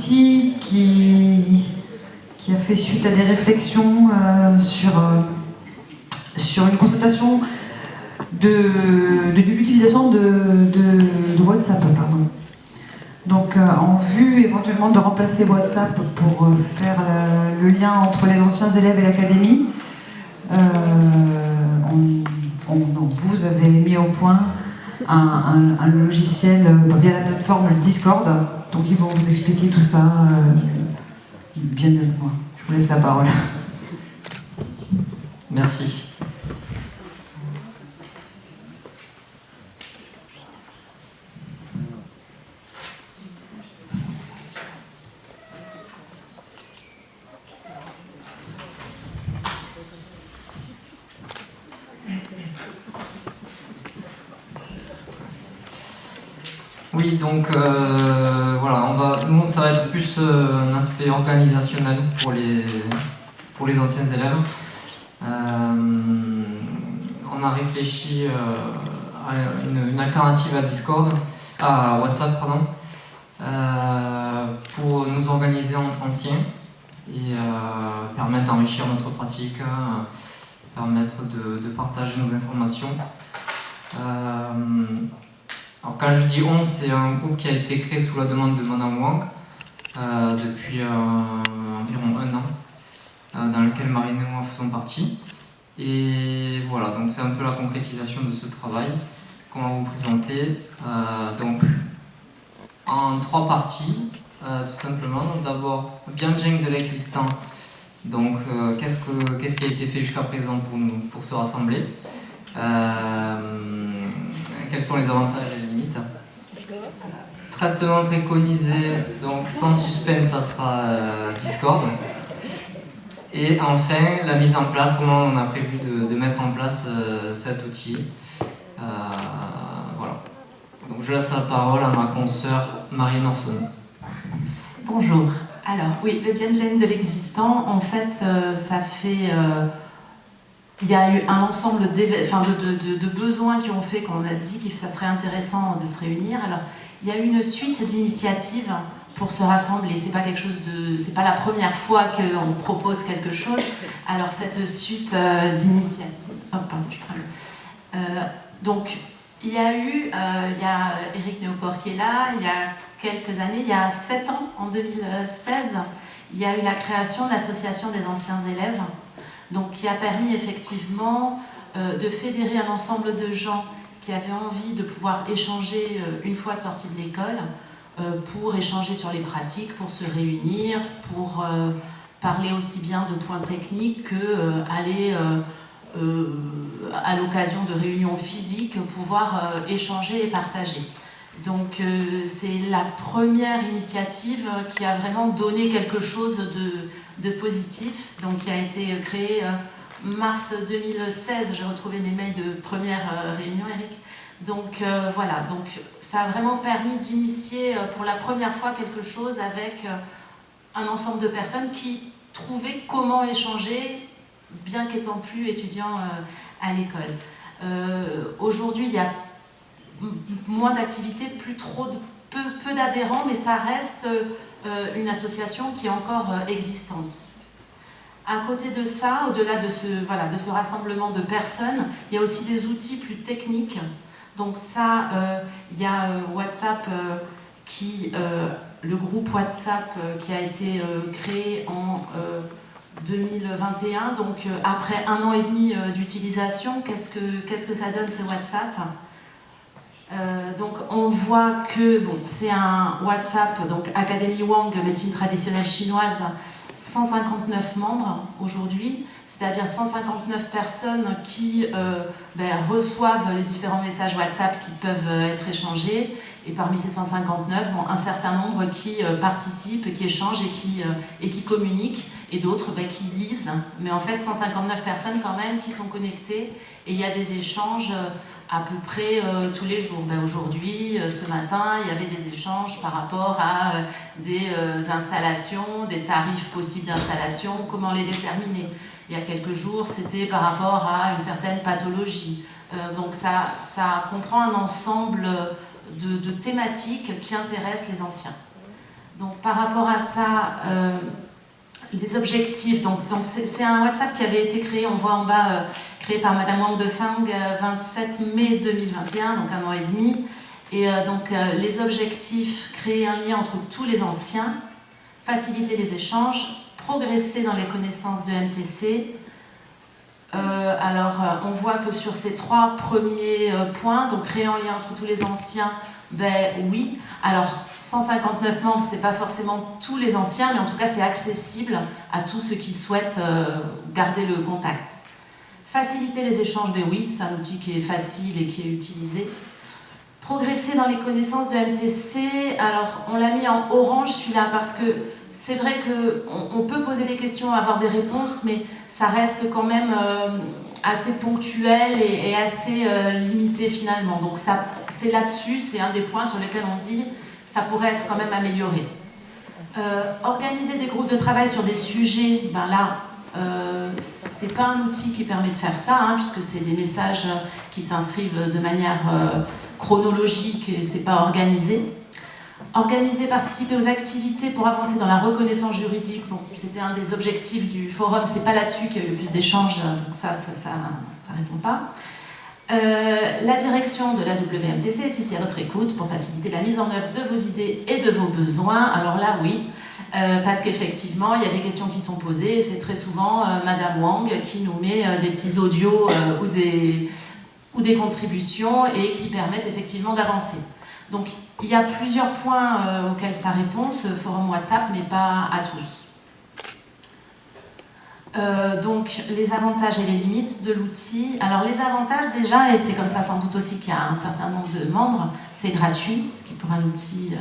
outil qui a fait suite à des réflexions sur une constatation de l'utilisation de WhatsApp. Pardon. Donc en vue éventuellement de remplacer WhatsApp pour faire le lien entre les anciens élèves et l'académie, vous avez mis au point un logiciel via la plateforme Discord. Donc ils vont vous expliquer tout ça bien mieux que moi. Je vous laisse la parole. Merci. Oui, donc voilà, nous ça va être plus un aspect organisationnel pour les anciens élèves. On a réfléchi à une alternative à WhatsApp, pardon, pour nous organiser entre anciens et permettre d'enrichir notre pratique, permettre de partager nos informations. Alors quand je dis on, c'est un groupe qui a été créé sous la demande de Madame Wang depuis environ 1 an, dans lequel Marine et moi faisons partie. Et voilà, donc c'est un peu la concrétisation de ce travail qu'on va vous présenter. Donc en 3 parties, tout simplement. D'abord, Bianjeng de l'existant. Donc qu'est-ce qui a été fait jusqu'à présent pour nous, pour se rassembler. Quels sont les avantages et les limites. Traitement préconisé, donc sans suspense, ça sera Discord. Et enfin, la mise en place, comment on a prévu de mettre en place cet outil. Voilà. Donc je laisse la parole à ma consoeur Marine Orson. Bonjour. Alors oui, le Bianjeng de l'existant, en fait, ça fait... il y a eu un ensemble de besoins qui ont fait qu'on a dit que ça serait intéressant de se réunir. Alors, il y a eu une suite d'initiatives pour se rassembler. C'est pas c'est pas la première fois qu'on propose quelque chose. Alors cette suite d'initiatives. Oh pardon, je prends donc il y a Eric Néoport qui est là. Il y a quelques années, il y a 7 ans, en 2016, il y a eu la création de l'association des anciens élèves. Donc, qui a permis effectivement de fédérer un ensemble de gens qui avaient envie de pouvoir échanger une fois sortis de l'école, pour échanger sur les pratiques, pour se réunir, pour parler aussi bien de points techniques que aller à l'occasion de réunions physiques, pouvoir échanger et partager. Donc c'est la première initiative qui a vraiment donné quelque chose de positif, donc qui a été créée mars 2016, j'ai retrouvé mes mails de première réunion, Eric. Donc voilà, donc ça a vraiment permis d'initier pour la première fois quelque chose avec un ensemble de personnes qui trouvaient comment échanger, bien qu'étant plus étudiants à l'école. Aujourd'hui, il y a moins d'activités, peu d'adhérents, mais ça reste une association qui est encore existante. À côté de ça, au-delà de ce rassemblement de personnes, il y a aussi des outils plus techniques. Donc ça, il y a WhatsApp, le groupe WhatsApp qui a été créé en 2021. Donc après 1 an et demi d'utilisation, qu'est-ce que ça donne, ce WhatsApp ? Donc on voit que c'est un WhatsApp, donc Académie Wang, médecine traditionnelle chinoise, 159 membres aujourd'hui, c'est-à-dire 159 personnes qui reçoivent les différents messages WhatsApp qui peuvent être échangés, et parmi ces 159, un certain nombre qui participent, qui échangent et qui communiquent, et d'autres qui lisent, mais en fait 159 personnes quand même qui sont connectées, et il y a des échanges à peu près tous les jours. Aujourd'hui, ce matin, il y avait des échanges par rapport à des installations, des tarifs possibles d'installation, comment les déterminer. Il y a quelques jours, c'était par rapport à une certaine pathologie. Donc ça comprend un ensemble de thématiques qui intéressent les anciens. Donc par rapport à ça, les objectifs, donc c'est un WhatsApp qui avait été créé, on voit en bas, créé par Madame Wang Defeng, 27 mai 2021, donc 1 an et demi. Et donc les objectifs, créer un lien entre tous les anciens, faciliter les échanges, progresser dans les connaissances de MTC. On voit que sur ces 3 premiers points, donc créer un lien entre tous les anciens, ben oui. Alors 159 membres, c'est pas forcément tous les anciens, mais en tout cas c'est accessible à tous ceux qui souhaitent garder le contact. Faciliter les échanges, ben oui, c'est un outil qui est facile et qui est utilisé. Progresser dans les connaissances de MTC, alors on l'a mis en orange celui-là parce que c'est vrai qu'on peut poser des questions, avoir des réponses, mais ça reste quand même assez ponctuel et assez limité finalement. Donc c'est là-dessus, c'est un des points sur lesquels on dit ça pourrait être quand même amélioré. Organiser des groupes de travail sur des sujets, ben là, c'est pas un outil qui permet de faire ça, hein, puisque c'est des messages qui s'inscrivent de manière chronologique et c'est pas organisé. Organiser, participer aux activités pour avancer dans la reconnaissance juridique, bon, c'était un des objectifs du forum, c'est pas là-dessus qu'il y a eu le plus d'échanges, donc ça répond pas. La direction de la WMTC est ici à votre écoute pour faciliter la mise en œuvre de vos idées et de vos besoins. Alors là, oui, parce qu'effectivement, il y a des questions qui sont posées et c'est très souvent Madame Wang qui nous met des petits audios ou des contributions et qui permettent effectivement d'avancer. Donc, il y a plusieurs points auxquels ça répond, ce forum WhatsApp, mais pas à tous. Donc, les avantages et les limites de l'outil. Alors, les avantages, déjà, et c'est comme ça sans doute aussi qu'il y a un certain nombre de membres, c'est gratuit, ce qui pour un outil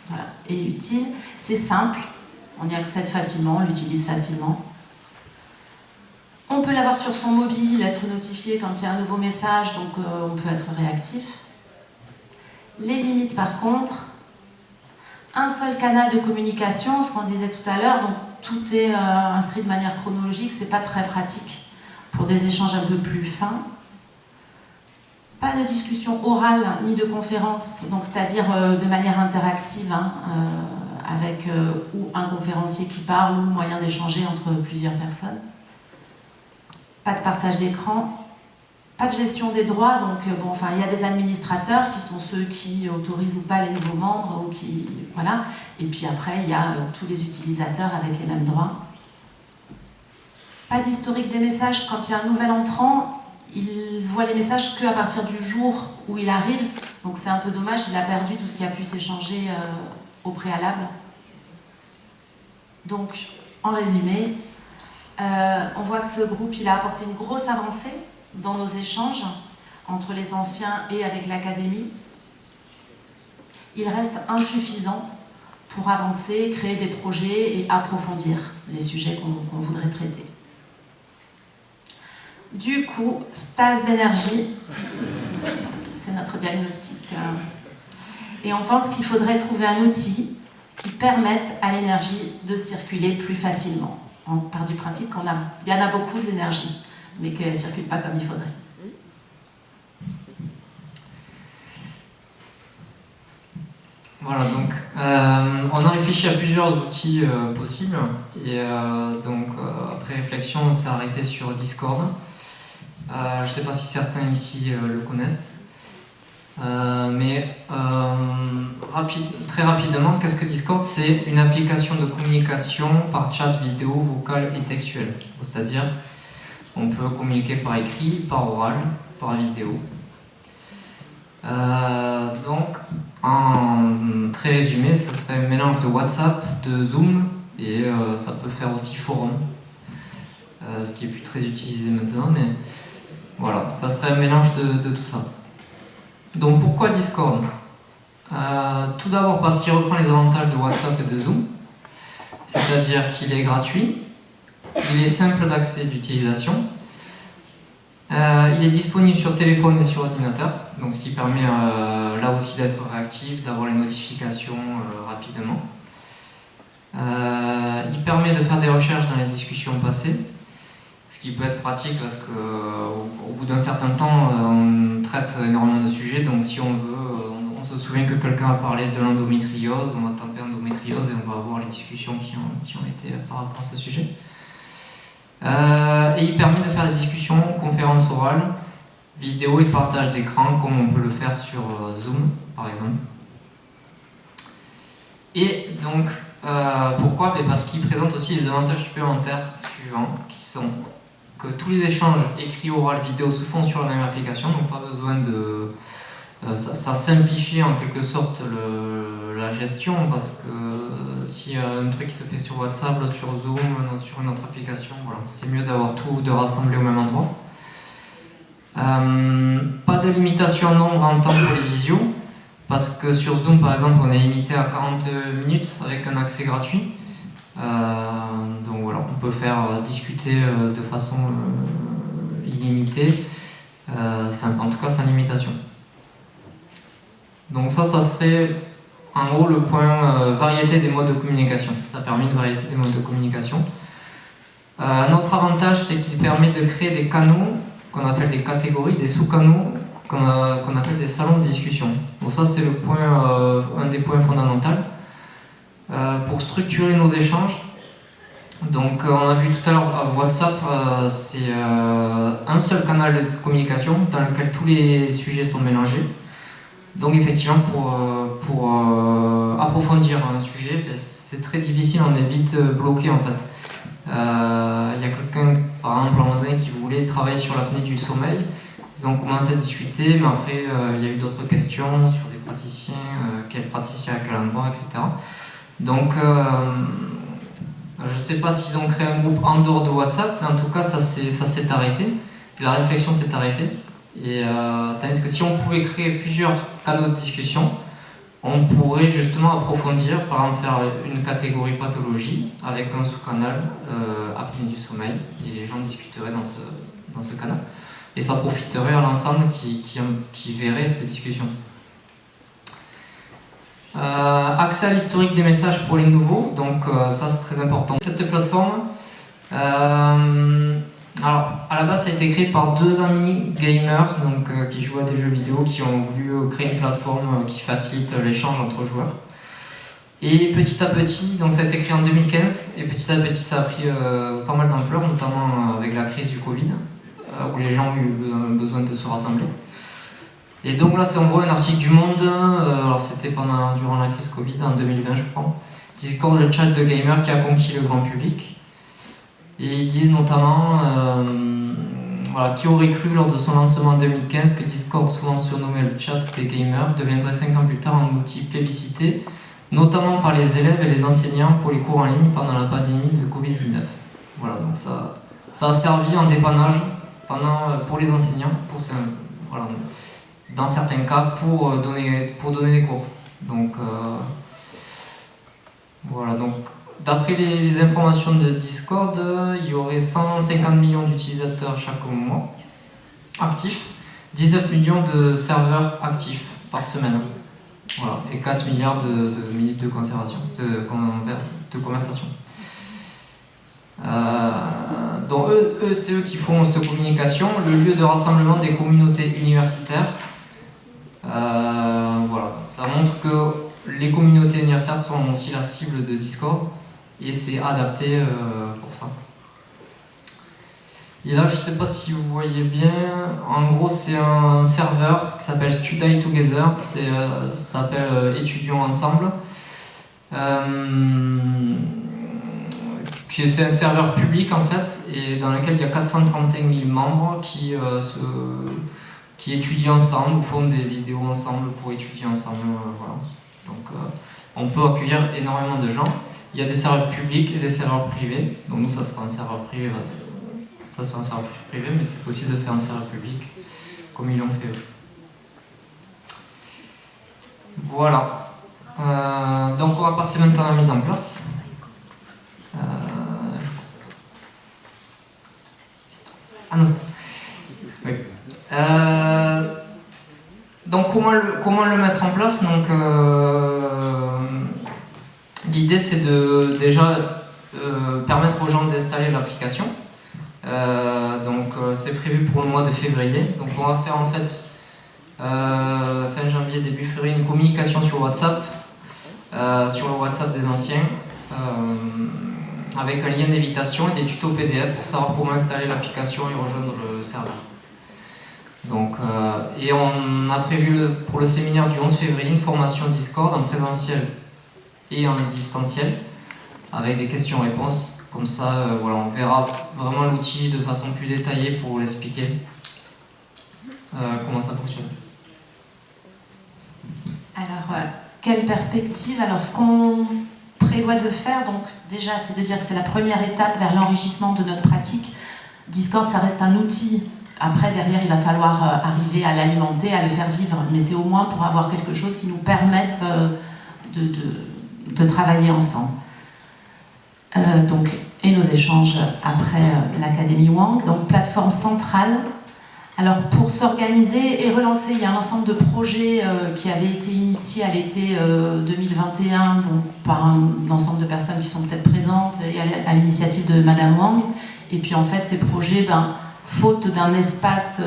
voilà, est utile. C'est simple, on y accède facilement, on l'utilise facilement. On peut l'avoir sur son mobile, être notifié quand il y a un nouveau message, donc on peut être réactif. Les limites par contre, un seul canal de communication, ce qu'on disait tout à l'heure, donc tout est inscrit de manière chronologique, c'est pas très pratique pour des échanges un peu plus fins. Pas de discussion orale ni de conférence, donc c'est-à-dire de manière interactive, hein, avec ou un conférencier qui parle ou moyen d'échanger entre plusieurs personnes. Pas de partage d'écran. Pas de gestion des droits, donc bon, enfin, il y a des administrateurs qui sont ceux qui autorisent ou pas les nouveaux membres, ou qui, voilà. Et puis après, il y a tous les utilisateurs avec les mêmes droits. Pas d'historique des messages. Quand il y a un nouvel entrant, il voit les messages qu'à partir du jour où il arrive. Donc c'est un peu dommage, il a perdu tout ce qui a pu s'échanger au préalable. Donc, en résumé, on voit que ce groupe, il a apporté une grosse avancée dans nos échanges entre les anciens et avec l'académie. Il reste insuffisant pour avancer, créer des projets et approfondir les sujets qu'on voudrait traiter. Du coup, stase d'énergie, c'est notre diagnostic. Et on pense qu'il faudrait trouver un outil qui permette à l'énergie de circuler plus facilement. On part du principe qu'il y en a beaucoup d'énergie, mais qu'elle ne circule pas comme il faudrait. Voilà, donc on a réfléchi à plusieurs outils possibles, et donc après réflexion, on s'est arrêté sur Discord. Je ne sais pas si certains ici le connaissent, mais très rapidement, qu'est-ce que Discord? C'est une application de communication par chat vidéo, vocal et textuel. C'est-à-dire, on peut communiquer par écrit, par oral, par vidéo. Donc, en très résumé, ce serait un mélange de WhatsApp, de Zoom, et ça peut faire aussi forum, ce qui est plus très utilisé maintenant, mais voilà, ça serait un mélange de tout ça. Donc pourquoi Discord? Tout d'abord parce qu'il reprend les avantages de WhatsApp et de Zoom, c'est-à-dire qu'il est gratuit, il est simple d'accès et d'utilisation, il est disponible sur téléphone et sur ordinateur, donc ce qui permet là aussi d'être réactif, d'avoir les notifications rapidement. Il permet de faire des recherches dans les discussions passées, ce qui peut être pratique parce qu'au bout d'un certain temps, on traite énormément de sujets, donc si on veut, on se souvient que quelqu'un a parlé de l'endométriose, on va taper endométriose endométriose et on va voir les discussions qui ont été par rapport à ce sujet. Et il permet de faire des discussions, conférences orales, vidéo et partage d'écran comme on peut le faire sur Zoom par exemple. Et donc pourquoi? Parce qu'il présente aussi les avantages supplémentaires suivants qui sont que tous les échanges écrits, oral, vidéo se font sur la même application, donc pas besoin de... ça simplifie en quelque sorte la gestion parce que s'il y a un truc qui se fait sur WhatsApp, sur Zoom, sur une autre application, voilà, c'est mieux d'avoir tout, de rassembler au même endroit. Pas de limitation nombre en temps pour les visios, parce que sur Zoom par exemple on est limité à 40 minutes avec un accès gratuit. Donc voilà, on peut faire discuter de façon illimitée, en tout cas sans limitation. Donc ça serait en gros le point variété des modes de communication. Ça permet une variété des modes de communication. Un autre avantage, c'est qu'il permet de créer des canaux qu'on appelle des catégories, des sous-canaux qu'on appelle des salons de discussion. Donc ça c'est le point, un des points fondamentaux. Pour structurer nos échanges, donc on a vu tout à l'heure WhatsApp, c'est un seul canal de communication dans lequel tous les sujets sont mélangés. Donc effectivement pour approfondir un sujet, c'est très difficile, on est vite bloqué en fait. Il y a quelqu'un par exemple à un moment donné qui voulait travailler sur l'apnée du sommeil. Ils ont commencé à discuter, mais après il y a eu d'autres questions sur des praticiens, quel praticien à quel endroit, etc. Donc, je ne sais pas s'ils ont créé un groupe en dehors de WhatsApp, mais en tout cas, ça s'est arrêté. La réflexion s'est arrêtée. Et, tandis que si on pouvait créer plusieurs canaux de discussion, on pourrait justement approfondir, par exemple faire une catégorie pathologie avec un sous-canal apnée du sommeil, et les gens discuteraient dans ce canal. Et ça profiterait à l'ensemble qui verrait ces discussions. Accès à l'historique des messages pour les nouveaux, donc ça c'est très important. Cette plateforme, alors à la base ça a été créé par deux amis gamers donc, qui jouent à des jeux vidéo, qui ont voulu créer une plateforme qui facilite l'échange entre joueurs. Et petit à petit, donc ça a été créé en 2015, et petit à petit ça a pris pas mal d'ampleur, notamment avec la crise du Covid, où les gens ont eu besoin de se rassembler. Et donc là, on voit un article du Monde, alors c'était durant la crise Covid, en 2020 je crois. Discord, le chat de gamers qui a conquis le grand public. Et ils disent notamment, voilà, qui aurait cru lors de son lancement en 2015 que Discord, souvent surnommé le chat des gamers, deviendrait 5 ans plus tard un outil plébiscité, notamment par les élèves et les enseignants pour les cours en ligne pendant la pandémie de Covid-19. Voilà, donc ça a servi en dépannage pour les enseignants, voilà, dans certains cas pour donner des cours. Donc voilà, donc d'après les informations de Discord, il y aurait 150 millions d'utilisateurs chaque mois actifs, 19 millions de serveurs actifs par semaine. Voilà, et 4 milliards de minutes de conversation. Donc c'est eux qui font cette communication, le lieu de rassemblement des communautés universitaires. Voilà, ça montre que les communautés universitaires sont aussi la cible de Discord et c'est adapté pour ça. Et là, je ne sais pas si vous voyez bien, en gros c'est un serveur qui s'appelle Study Together, ça s'appelle Étudions Ensemble. Puis c'est un serveur public en fait, et dans lequel il y a 435 000 membres qui étudient ensemble ou font des vidéos ensemble pour étudier ensemble. Voilà. Donc on peut accueillir énormément de gens. Il y a des serveurs publics et des serveurs privés. Donc nous, ça sera un serveur privé. Ça sera un serveur privé, mais c'est possible de faire un serveur public comme ils l'ont fait eux. Voilà. Donc on va passer maintenant à la mise en place. Ah non. Oui. Donc comment le mettre en place? Donc l'idée c'est de déjà permettre aux gens d'installer l'application. Donc c'est prévu pour le mois de février. Donc on va faire en fait fin janvier, début février une communication sur WhatsApp sur le WhatsApp des anciens, avec un lien d'invitation et des tutos PDF pour savoir comment installer l'application et rejoindre le serveur. Donc, et on a prévu pour le séminaire du 11 février une formation Discord en présentiel et en distanciel avec des questions-réponses. Comme ça, voilà, on verra vraiment l'outil de façon plus détaillée pour vous l'expliquer comment ça fonctionne. Alors, quelle perspective? Alors, ce qu'on prévoit de faire, donc déjà, c'est de dire que c'est la première étape vers l'enrichissement de notre pratique. Discord, ça reste un outil. Après, derrière, il va falloir arriver à l'alimenter, à le faire vivre. Mais c'est au moins pour avoir quelque chose qui nous permette de travailler ensemble. Et nos échanges après l'Académie Wang. Donc, plateforme centrale. Alors, pour s'organiser et relancer, il y a un ensemble de projets qui avaient été initiés à l'été 2021 par un ensemble de personnes qui sont peut-être présentes et à l'initiative de Madame Wang. Et puis, en fait, ces projets, faute d'un espace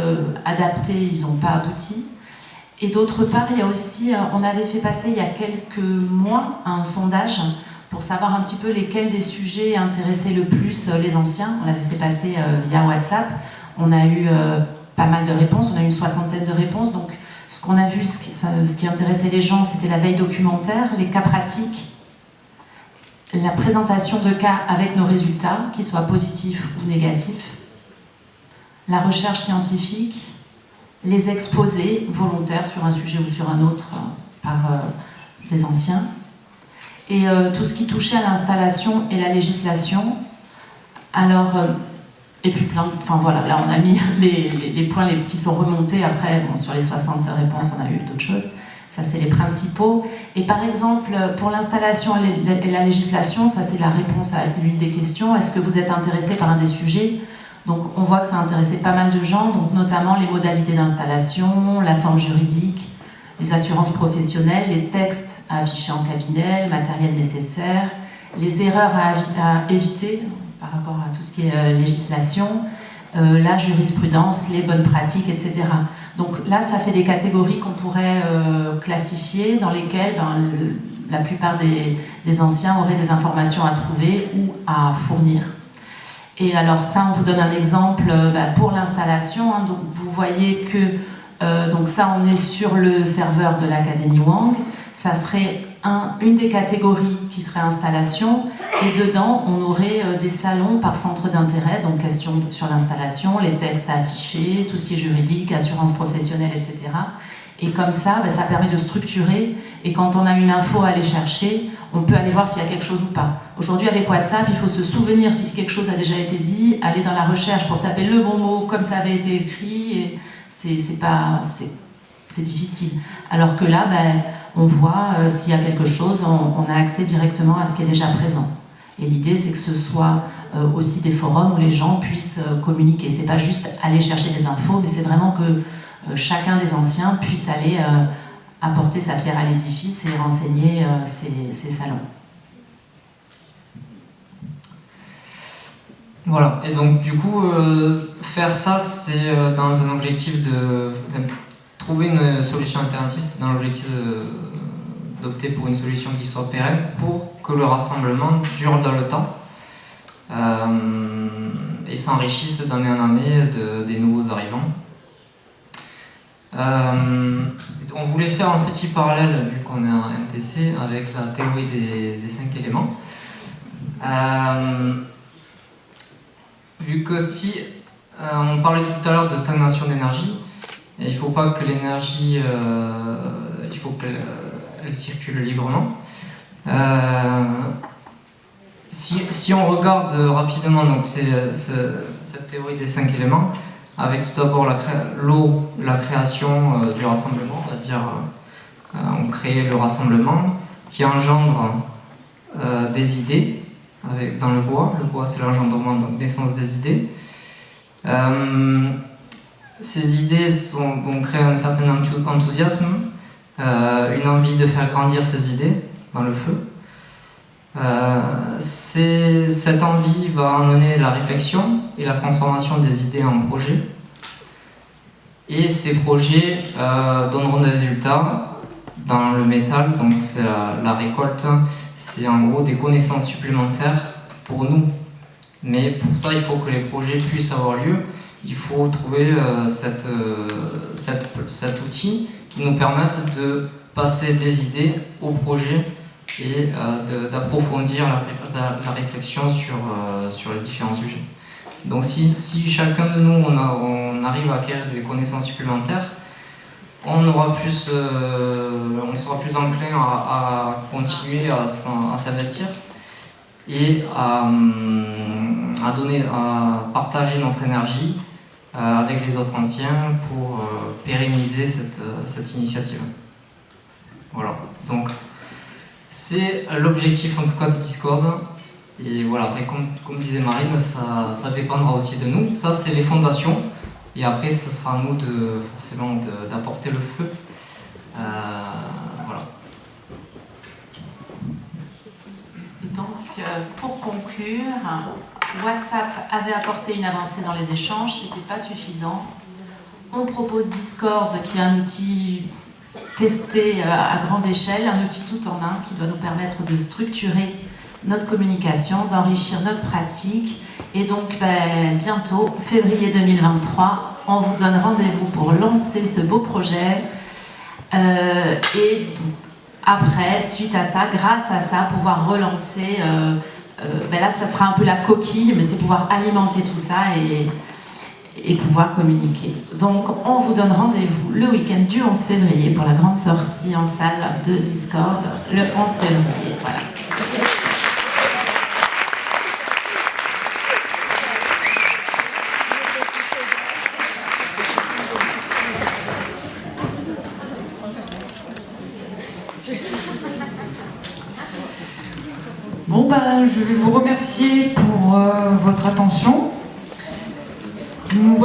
adapté, ils n'ont pas abouti. Et d'autre part, il y a aussi, on avait fait passer il y a quelques mois un sondage pour savoir un petit peu lesquels des sujets intéressaient le plus les anciens. On l'avait fait passer via WhatsApp. On a eu pas mal de réponses, on a eu une 60aine de réponses. Donc, ce qu'on a vu, ce qui intéressait les gens, c'était la veille documentaire, les cas pratiques, la présentation de cas avec nos résultats, qu'ils soient positifs ou négatifs, la recherche scientifique, les exposés volontaires sur un sujet ou sur un autre par des anciens, et tout ce qui touchait à l'installation et la législation. Alors, et puis enfin voilà, là on a mis les points qui sont remontés. Après, sur les 60 réponses, on a eu d'autres choses. Ça, c'est les principaux. Et par exemple, pour l'installation et la législation, ça c'est la réponse à l'une des questions. Est-ce que vous êtes intéressé par un des sujets? Donc on voit que ça a intéressé pas mal de gens, donc notamment les modalités d'installation, la forme juridique, les assurances professionnelles, les textes à afficher en cabinet, le matériel nécessaire, les erreurs à éviter par rapport à tout ce qui est législation, la jurisprudence, les bonnes pratiques, etc. Donc là, ça fait des catégories qu'on pourrait classifier, dans lesquelles la plupart des anciens auraient des informations à trouver ou à fournir. Et alors ça, on vous donne un exemple pour l'installation. Donc vous voyez que donc ça, on est sur le serveur de l'Académie Wang. Ça serait une des catégories qui serait installation. Et dedans, on aurait des salons par centre d'intérêt, donc questions sur l'installation, les textes à afficher, tout ce qui est juridique, assurance professionnelle, etc. Et comme ça, ça permet de structurer. Et quand on a une info à aller chercher, on peut aller voir s'il y a quelque chose ou pas. Aujourd'hui, avec WhatsApp, il faut se souvenir si quelque chose a déjà été dit, aller dans la recherche pour taper le bon mot comme ça avait été écrit, et c'est difficile. Alors que là, on voit s'il y a quelque chose, on a accès directement à ce qui est déjà présent. Et l'idée, c'est que ce soit aussi des forums où les gens puissent communiquer. C'est pas juste aller chercher des infos, mais c'est vraiment que chacun des anciens puisse aller apporter sa pierre à l'édifice et renseigner ses salons. Voilà, et donc du coup, faire ça, c'est dans un objectif de trouver une solution alternative, c'est dans l'objectif d'opter pour une solution qui soit pérenne pour que le rassemblement dure dans le temps et s'enrichisse d'année en année des nouveaux arrivants. On voulait faire un petit parallèle, vu qu'on est en MTC, avec la théorie des 5 éléments. Vu que si on parlait tout à l'heure de stagnation d'énergie, il ne faut pas que l'énergie, il faut qu'elle circule librement. Si on regarde rapidement donc cette théorie des 5 éléments, avec tout d'abord l'eau, la création du rassemblement, on va dire, on crée le rassemblement qui engendre des idées dans le bois. Le bois, c'est l'engendrement, donc naissance des idées. Ces idées vont créer un certain enthousiasme, une envie de faire grandir ces idées dans le feu. Cette envie va amener la réflexion et la transformation des idées en projets. Et ces projets donneront des résultats dans le métal, donc c'est la récolte, c'est en gros des connaissances supplémentaires pour nous. Mais pour ça, il faut que les projets puissent avoir lieu. Il faut trouver cet outil qui nous permette de passer des idées au projet et d'approfondir la réflexion sur les différents sujets. Donc si chacun de nous on arrive à acquérir des connaissances supplémentaires, on sera plus enclin à continuer à s'investir et à partager notre énergie avec les autres anciens pour pérenniser cette initiative. Voilà, donc c'est l'objectif en tout cas de Discord. Et voilà, après comme disait Marine, ça dépendra aussi de nous. Ça c'est les fondations. Et après ce sera à nous forcément d'apporter le feu. Voilà. Donc pour conclure, WhatsApp avait apporté une avancée dans les échanges, c'était pas suffisant. On propose Discord qui est un outil testé à grande échelle, un outil tout en un qui doit nous permettre de structurer notre communication, d'enrichir notre pratique. Et donc bientôt, février 2023, on vous donne rendez-vous pour lancer ce beau projet. Et après, suite à ça, grâce à ça, pouvoir relancer, là ça sera un peu la coquille, mais c'est pouvoir alimenter tout ça et pouvoir communiquer. Donc on vous donne rendez-vous le week-end du 11 février pour la grande sortie en salle de Discord, le 11 février. Voilà. Bon je vais vous remercier pour votre attention.